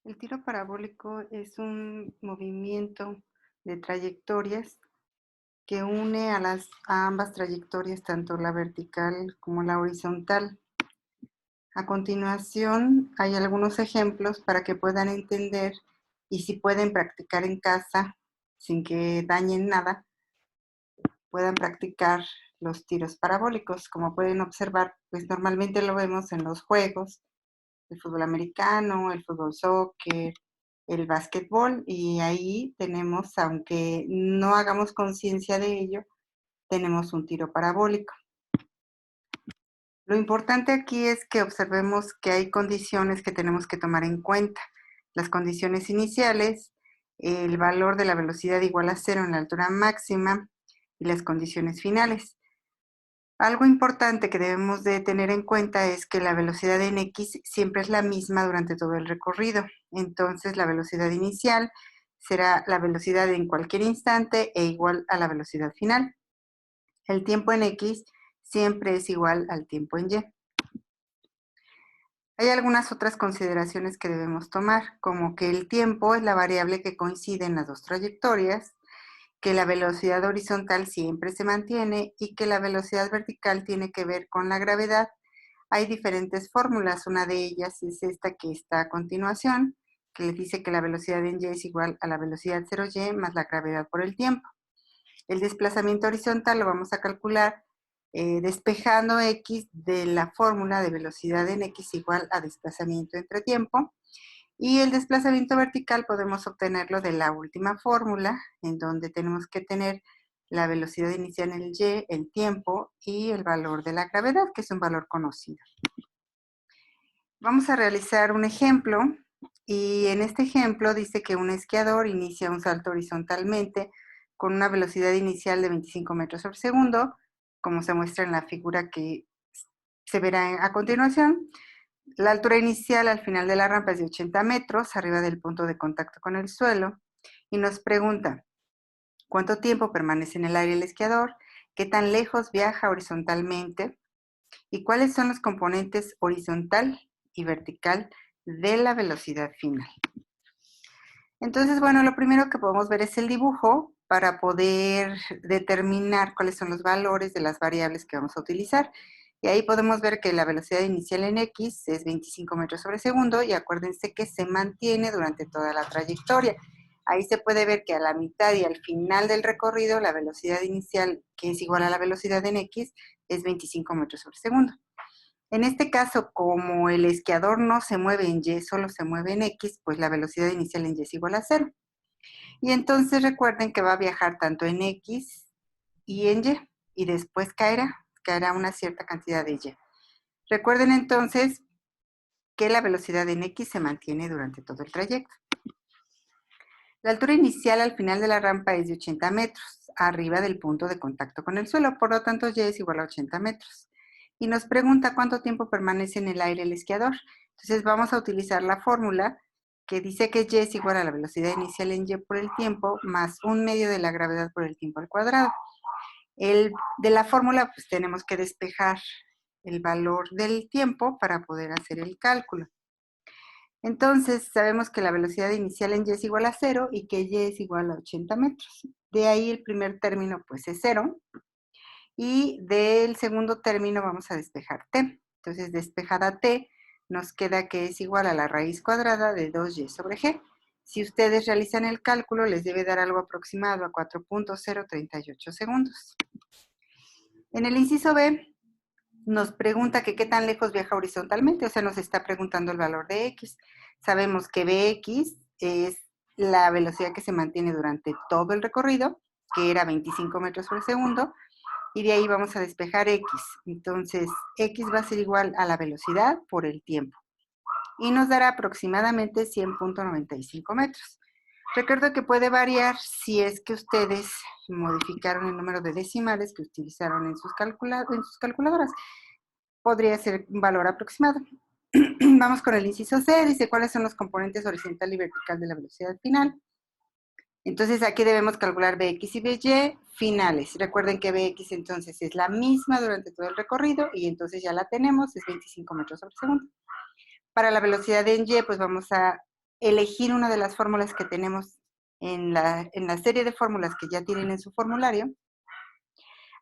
El tiro parabólico es un movimiento de trayectorias que une a ambas trayectorias, tanto la vertical como la horizontal. A continuación, hay algunos ejemplos para que puedan entender y si pueden practicar en casa sin que dañen nada, puedan practicar los tiros parabólicos. Como pueden observar, pues normalmente lo vemos en los juegos, el fútbol americano, el fútbol soccer, el básquetbol, y ahí tenemos, aunque no hagamos conciencia de ello, tenemos un tiro parabólico. Lo importante aquí es que observemos que hay condiciones que tenemos que tomar en cuenta. Las condiciones iniciales, el valor de la velocidad igual a cero en la altura máxima y las condiciones finales. Algo importante que debemos de tener en cuenta es que la velocidad en X siempre es la misma durante todo el recorrido. Entonces, la velocidad inicial será la velocidad en cualquier instante e igual a la velocidad final. El tiempo en X siempre es igual al tiempo en Y. Hay algunas otras consideraciones que debemos tomar, como que el tiempo es la variable que coincide en las dos trayectorias, que la velocidad horizontal siempre se mantiene y que la velocidad vertical tiene que ver con la gravedad. Hay diferentes fórmulas, una de ellas es esta que está a continuación, que les dice que la velocidad en y es igual a la velocidad 0y más la gravedad por el tiempo. El desplazamiento horizontal lo vamos a calcular despejando x de la fórmula de velocidad en x igual a desplazamiento entre tiempo. Y el desplazamiento vertical podemos obtenerlo de la última fórmula, en donde tenemos que tener la velocidad inicial en el y, el tiempo y el valor de la gravedad, que es un valor conocido. Vamos a realizar un ejemplo y en este ejemplo dice que un esquiador inicia un salto horizontalmente con una velocidad inicial de 25 metros por segundo, como se muestra en la figura que se verá a continuación. La altura inicial al final de la rampa es de 80 metros, arriba del punto de contacto con el suelo, y nos pregunta, ¿cuánto tiempo permanece en el aire el esquiador? ¿Qué tan lejos viaja horizontalmente? ¿Y cuáles son los componentes horizontal y vertical de la velocidad final? Entonces, bueno, lo primero que podemos ver es el dibujo para poder determinar cuáles son los valores de las variables que vamos a utilizar. Y ahí podemos ver que la velocidad inicial en X es 25 metros sobre segundo y acuérdense que se mantiene durante toda la trayectoria. Ahí se puede ver que a la mitad y al final del recorrido la velocidad inicial, que es igual a la velocidad en X, es 25 metros sobre segundo. En este caso, como el esquiador no se mueve en Y, solo se mueve en X, pues la velocidad inicial en Y es igual a cero. Y entonces recuerden que va a viajar tanto en X y en y después caerá una cierta cantidad de Y. Recuerden entonces que la velocidad en X se mantiene durante todo el trayecto. La altura inicial al final de la rampa es de 80 metros, arriba del punto de contacto con el suelo, por lo tanto Y es igual a 80 metros. Y nos pregunta cuánto tiempo permanece en el aire el esquiador. Entonces vamos a utilizar la fórmula que dice que Y es igual a la velocidad inicial en Y por el tiempo más 1/2 de la gravedad por el tiempo al cuadrado. De la fórmula pues tenemos que despejar el valor del tiempo para poder hacer el cálculo. Entonces sabemos que la velocidad inicial en Y es igual a 0 y que Y es igual a 80 metros. De ahí el primer término pues es 0 y del segundo término vamos a despejar t. Entonces despejada t nos queda que es igual a la raíz cuadrada de 2y sobre g. Si ustedes realizan el cálculo les debe dar algo aproximado a 4.038 segundos. En el inciso B nos pregunta que qué tan lejos viaja horizontalmente, o sea, nos está preguntando el valor de x. Sabemos que bx es la velocidad que se mantiene durante todo el recorrido, que era 25 metros por segundo, y de ahí vamos a despejar x. Entonces, x va a ser igual a la velocidad por el tiempo, y nos dará aproximadamente 100.95 metros. Recuerdo que puede variar si es que ustedes modificaron el número de decimales que utilizaron en sus calculadoras. Podría ser un valor aproximado. Vamos con el inciso C, dice cuáles son los componentes horizontal y vertical de la velocidad final. Entonces aquí debemos calcular Bx y By finales. Recuerden que Bx entonces es la misma durante todo el recorrido y entonces ya la tenemos, es 25 metros sobre segundo. Para la velocidad en Y, pues vamos a elegir una de las fórmulas que tenemos en la serie de fórmulas que ya tienen en su formulario.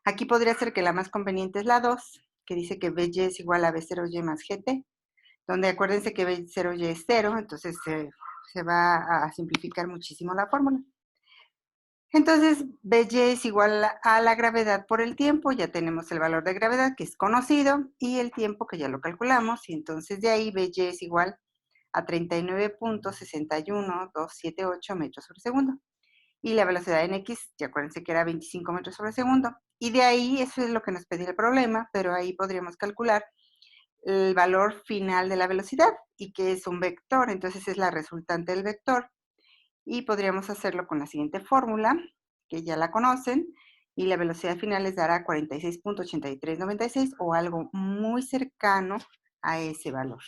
Aquí podría ser que la más conveniente es la 2, que dice que BY es igual a B0Y más GT, donde acuérdense que B0Y es 0, entonces se va a simplificar muchísimo la fórmula. Entonces, BY es igual a la gravedad por el tiempo, ya tenemos el valor de gravedad que es conocido y el tiempo que ya lo calculamos, y entonces de ahí BY es igual a 39.61278 metros sobre segundo. Y la velocidad en X, ya acuérdense que era 25 metros sobre segundo. Y de ahí, eso es lo que nos pedía el problema, pero ahí podríamos calcular el valor final de la velocidad y que es un vector, entonces es la resultante del vector. Y podríamos hacerlo con la siguiente fórmula, que ya la conocen, y la velocidad final les dará 46.8396 o algo muy cercano a ese valor.